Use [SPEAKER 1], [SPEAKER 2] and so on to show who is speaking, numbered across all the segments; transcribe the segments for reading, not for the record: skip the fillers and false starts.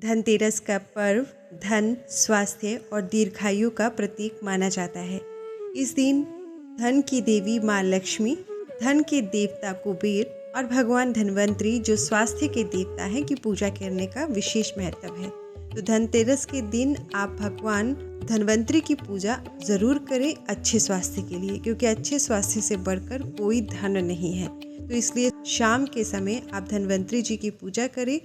[SPEAKER 1] धनतेरस का पर्व धन, स्वास्थ्य और दीर्घायु का प्रतीक माना जाता है। इस दिन धन की देवी माँ लक्ष्मी, धन के देवता कुबेर और भगवान धन्वंतरी जो स्वास्थ्य के देवता हैं की पूजा करने का विशेष महत्व है। तो धनतेरस के दिन आप भगवान धन्वंतरी की पूजा ज़रूर करें अच्छे स्वास्थ्य के लिए, क्योंकि अच्छे स्वास्थ्य से बढ़कर कोई धन नहीं है। तो इसलिए शाम के समय आप धन्वंतरी जी की पूजा करें।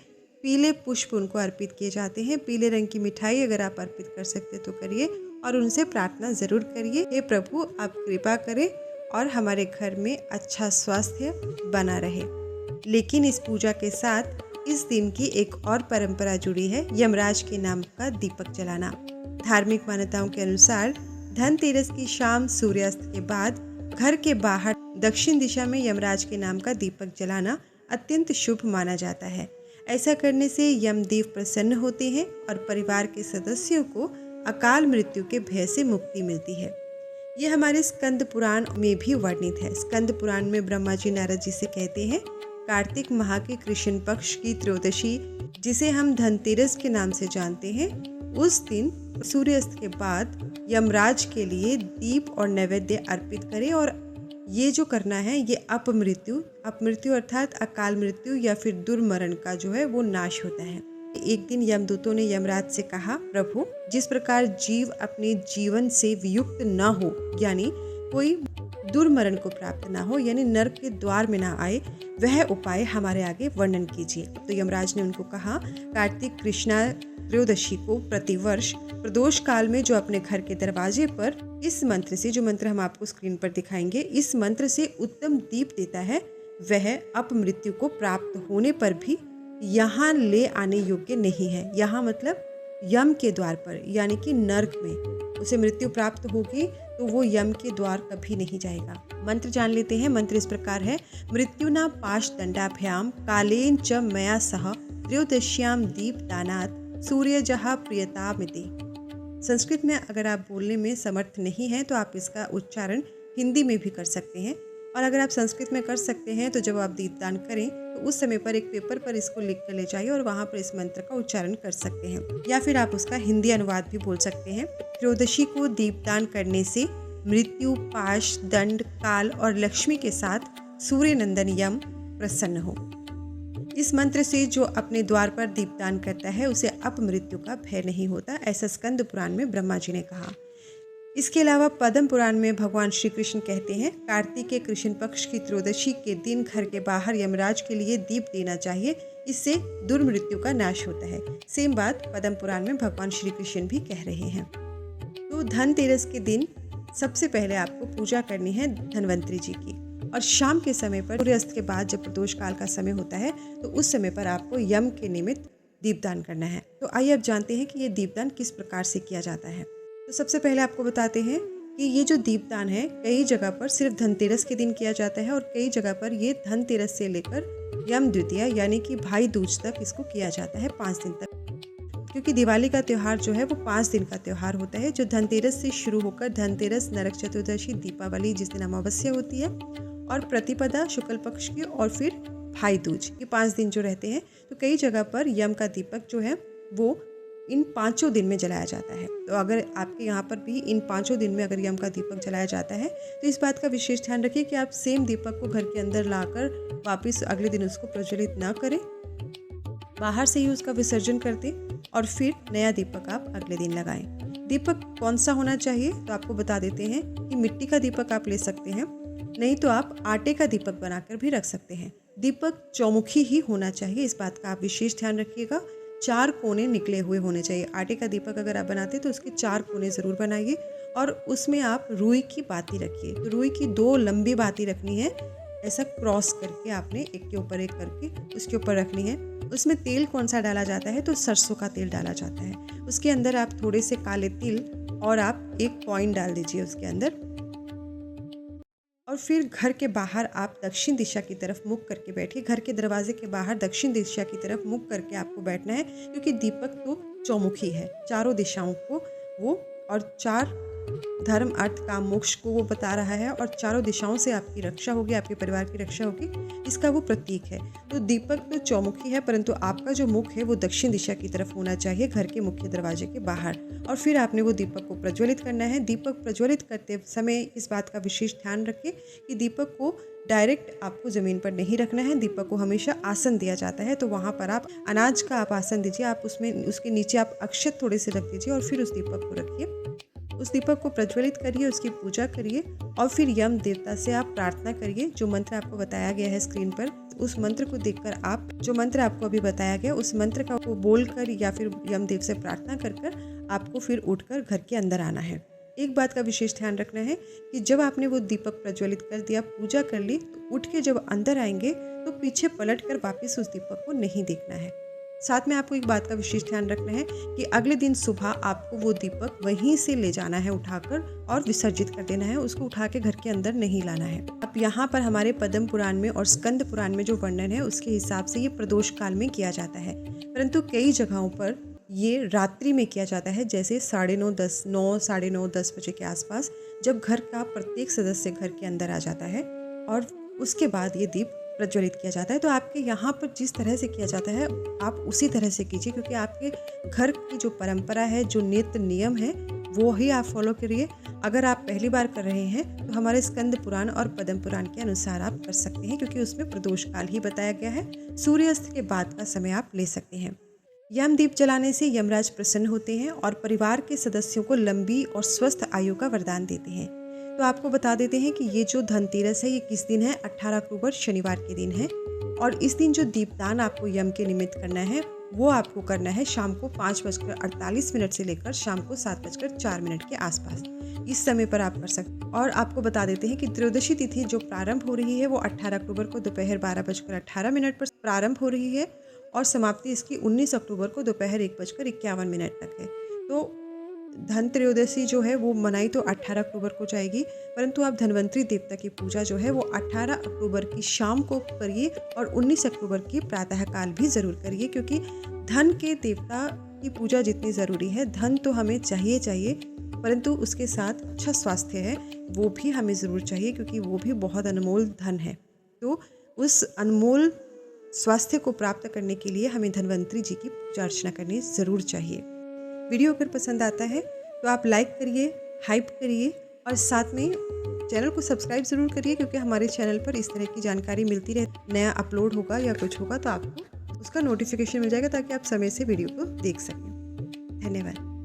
[SPEAKER 1] पीले पुष्प उनको अर्पित किए जाते हैं। पीले रंग की मिठाई अगर आप अर्पित कर सकते तो करिए और उनसे प्रार्थना ज़रूर करिए, हे प्रभु आप कृपा करें और हमारे घर में अच्छा स्वास्थ्य बना रहे। लेकिन इस पूजा के साथ इस दिन की एक और परंपरा जुड़ी है, यमराज के नाम का दीपक जलाना। धार्मिक मान्यताओं के अनुसार धनतेरस की शाम सूर्यास्त के बाद घर के बाहर दक्षिण दिशा में यमराज के नाम का दीपक जलाना अत्यंत शुभ माना जाता है। ऐसा करने से यमदेव प्रसन्न होते हैं और परिवार के सदस्यों को अकाल मृत्यु के भय से मुक्ति मिलती है। ये हमारे स्कंद पुराण में भी वर्णित है। स्कंद पुराण में ब्रह्मा जी नारद जी से कहते हैं, कार्तिक माह के कृष्ण पक्ष की त्रयोदशी, जिसे हम धनतेरस के नाम से जानते हैं, उस दिन सूर्यास्त के बाद यमराज के लिए दीप और नैवेद्य अर्पित करें। और ये जो करना है ये अपमृत्यु अर्थात अकाल मृत्यु या फिर दुर्मरण का जो है वो नाश होता है। एक दिन यमदूतों ने यमराज से कहा, प्रभु जिस प्रकार जीव अपने जीवन से वियुक्त ना हो, यानी कोई दुर्मरण को प्राप्त ना हो, यानी नरक के द्वार में ना आए, वह उपाय हमारे आगे वर्णन कीजिए। तो यमराज ने उनको कहा, कार्तिक कृष्णा त्रयोदशी को प्रतिवर्ष प्रदोष काल में जो अपने घर के दरवाजे पर इस मंत्र से, जो मंत्र हम आपको स्क्रीन पर दिखाएंगे, इस मंत्र से उत्तम दीप देता है, वह अपमृत्यु को प्राप्त होने पर भी यहाँ ले आने योग्य नहीं है। यहाँ मतलब यम के द्वार पर, यानी कि नरक में उसे मृत्यु प्राप्त होगी तो वो यम के द्वार कभी नहीं जाएगा। मंत्र जान लेते हैं। मंत्र इस प्रकार है, मृत्युना पाश दंडाभ्याम कालेन च मया सह त्रयोदश्याम दीप दानात सूर्य जहा प्रियतामिति। संस्कृत में अगर आप बोलने में समर्थ नहीं हैं तो आप इसका उच्चारण हिंदी में भी कर सकते हैं। और अगर आप संस्कृत में कर सकते हैं तो जब आप दीपदान करें तो उस समय पर एक पेपर पर इसको लिख कर ले जाइए और वहाँ पर इस मंत्र का उच्चारण कर सकते हैं, या फिर आप उसका हिंदी अनुवाद भी बोल सकते हैं। त्रयोदशी को दीपदान करने से मृत्यु, पाश, दंड, काल और लक्ष्मी के साथ सूर्य नंदन यम प्रसन्न हो। इस मंत्र से जो अपने द्वार पर दीपदान करता है उसे अपमृत्यु का भय नहीं होता, ऐसा स्कंद पुराण में ब्रह्मा जी ने कहा। इसके अलावा पद्म पुराण में भगवान श्री कृष्ण कहते हैं, कार्तिक के कृष्ण पक्ष की त्रयोदशी के दिन घर के बाहर यमराज के लिए दीप देना चाहिए, इससे दुर्मृत्यु का नाश होता है। सेम बात पद्म पुराण में भगवान श्री कृष्ण भी कह रहे हैं। तो धनतेरस के दिन सबसे पहले आपको पूजा करनी है धन्वंतरी जी की, और शाम के समय पर सूर्यास्त के बाद जब प्रदोष काल का समय होता है तो उस समय पर आपको यम के निमित्त दीपदान करना है। तो आइए अब जानते हैं कि ये दीपदान किस प्रकार से किया जाता है। तो सबसे पहले आपको बताते हैं कि ये जो दीपदान है कई जगह पर सिर्फ धनतेरस के दिन किया जाता है और कई जगह पर ये धनतेरस से लेकर यम द्वितीया यानी कि भाई दूज तक इसको किया जाता है, 5 दिन तक। क्योंकि दिवाली का त्यौहार जो है वो 5 दिन का त्यौहार होता है, जो धनतेरस से शुरू होकर धनतेरस, नरक चतुर्दशी, दीपावली जिस दिन अमावस्या होती है, और प्रतिपदा शुक्ल पक्ष की, और फिर भाई दूज, ये 5 दिन जो रहते हैं। तो कई जगह पर यम का दीपक जो है वो इन 5 दिन में जलाया जाता है। तो अगर आपके यहाँ पर भी इन 5 दिन में अगर यम का दीपक जलाया जाता है तो इस बात का विशेष ध्यान रखिए कि आप सेम दीपक को घर के अंदर लाकर वापस अगले दिन उसको प्रज्वलित ना करें, बाहर से ही उसका विसर्जन कर दें और फिर नया दीपक आप अगले दिन लगाएं। दीपक कौन सा होना चाहिए तो आपको बता देते हैं कि मिट्टी का दीपक आप ले सकते हैं, नहीं तो आप आटे का दीपक बनाकर भी रख सकते हैं। दीपक चौमुखी ही होना चाहिए, इस बात का आप विशेष ध्यान रखिएगा। 4 कोने निकले हुए होने चाहिए। आटे का दीपक अगर आप बनाते तो उसके 4 कोने ज़रूर बनाइए और उसमें आप रुई की बाती रखिए। तो रुई की 2 लंबी बाती रखनी है, ऐसा क्रॉस करके आपने एक के ऊपर एक करके उसके ऊपर रखनी है। उसमें तेल कौन सा डाला जाता है तो सरसों का तेल डाला जाता है। उसके अंदर आप थोड़े से काले तिल और आप एक कॉइन डाल दीजिए उसके अंदर, और फिर घर के बाहर आप दक्षिण दिशा की तरफ मुख करके बैठिए। घर के दरवाजे के बाहर दक्षिण दिशा की तरफ मुख करके आपको बैठना है, क्योंकि दीपक तो चौमुखी है, चारों दिशाओं को वो और 4 धर्म अर्थ काम मोक्ष को वो बता रहा है और चारों दिशाओं से आपकी रक्षा होगी, आपके परिवार की रक्षा होगी, इसका वो प्रतीक है। तो दीपक तो चौमुखी है, परंतु आपका जो मुख है वो दक्षिण दिशा की तरफ होना चाहिए, घर के मुख्य दरवाजे के बाहर। और फिर आपने वो दीपक को प्रज्वलित करना है। दीपक प्रज्वलित करते समय इस बात का विशेष ध्यान रखें कि दीपक को डायरेक्ट आपको ज़मीन पर नहीं रखना है। दीपक को हमेशा आसन दिया जाता है, तो वहाँ पर आप अनाज का आप आसन दीजिए, आप उसके नीचे आप अक्षत थोड़े से रख दीजिए और फिर उस दीपक को रखिए। उस दीपक को प्रज्वलित करिए, उसकी पूजा करिए और फिर यम देवता से आप प्रार्थना करिए। जो मंत्र आपको बताया गया है स्क्रीन पर, उस मंत्र को देखकर आप, जो मंत्र आपको अभी बताया गया उस मंत्र का वो बोलकर या फिर यमदेव से प्रार्थना कर आपको फिर उठकर घर के अंदर आना है। एक बात का विशेष ध्यान रखना है कि जब आपने वो दीपक प्रज्वलित कर दिया, पूजा कर ली, तो उठ के जब अंदर आएंगे तो पीछे पलट कर वापस उस दीपक को नहीं देखना है। साथ में आपको एक बात का विशेष ध्यान रखना है कि अगले दिन सुबह आपको वो दीपक वहीं से ले जाना है उठाकर और विसर्जित कर देना है, उसको उठा के घर के अंदर नहीं लाना है। अब यहाँ पर हमारे पद्म पुराण में और स्कंद पुराण में जो वर्णन है उसके हिसाब से ये प्रदोष काल में किया जाता है, परंतु कई जगहों पर ये रात्रि में किया जाता है, जैसे 9:30, 9, साढ़े 9, 10 बजे के आसपास, जब घर का प्रत्येक सदस्य घर के अंदर आ जाता है और उसके बाद ये दीप प्रज्वलित किया जाता है। तो आपके यहाँ पर जिस तरह से किया जाता है आप उसी तरह से कीजिए, क्योंकि आपके घर की जो परंपरा है, जो नित्य नियम है, वो ही आप फॉलो करिए। अगर आप पहली बार कर रहे हैं तो हमारे स्कंद पुराण और पद्म पुराण के अनुसार आप कर सकते हैं, क्योंकि उसमें प्रदोष काल ही बताया गया है। सूर्यास्त के बाद का समय आप ले सकते हैं। यम दीप जलाने से यमराज प्रसन्न होते हैं और परिवार के सदस्यों को लंबी और स्वस्थ आयु का वरदान देते हैं। तो आपको बता देते हैं कि ये जो धनतेरस है ये किस दिन है, 18 अक्टूबर शनिवार के दिन है। और इस दिन जो दीपदान आपको यम के निमित्त करना है वो आपको करना है शाम को 5:48 से लेकर शाम को 7:04 के आसपास। इस समय पर आप कर सकते हैं। और आपको बता देते हैं कि त्रयोदशी तिथि जो प्रारंभ हो रही है वो 18 अक्टूबर को दोपहर 12:18 पर प्रारंभ हो रही है और समाप्ति इसकी 19 अक्टूबर को दोपहर 1:51 तक है। तो धन त्रयोदशी जो है वो मनाई तो 18 अक्टूबर को जाएगी, परंतु आप धन्वंतरी देवता की पूजा जो है वो 18 अक्टूबर की शाम को करिए और 19 अक्टूबर की प्रातःकाल भी ज़रूर करिए, क्योंकि धन के देवता की पूजा जितनी ज़रूरी है, धन तो हमें चाहिए, परंतु उसके साथ अच्छा स्वास्थ्य है वो भी हमें ज़रूर चाहिए, क्योंकि वो भी बहुत अनमोल धन है। तो उस अनमोल स्वास्थ्य को प्राप्त करने के लिए हमें धन्वंतरी जी की पूजा अर्चना करनी ज़रूर चाहिए। वीडियो अगर पसंद आता है तो आप लाइक करिए, हाइप करिए और साथ में चैनल को सब्सक्राइब ज़रूर करिए, क्योंकि हमारे चैनल पर इस तरह की जानकारी मिलती रहे। नया अपलोड होगा या कुछ होगा तो आपको उसका नोटिफिकेशन मिल जाएगा, ताकि आप समय से वीडियो को देख सकें। धन्यवाद।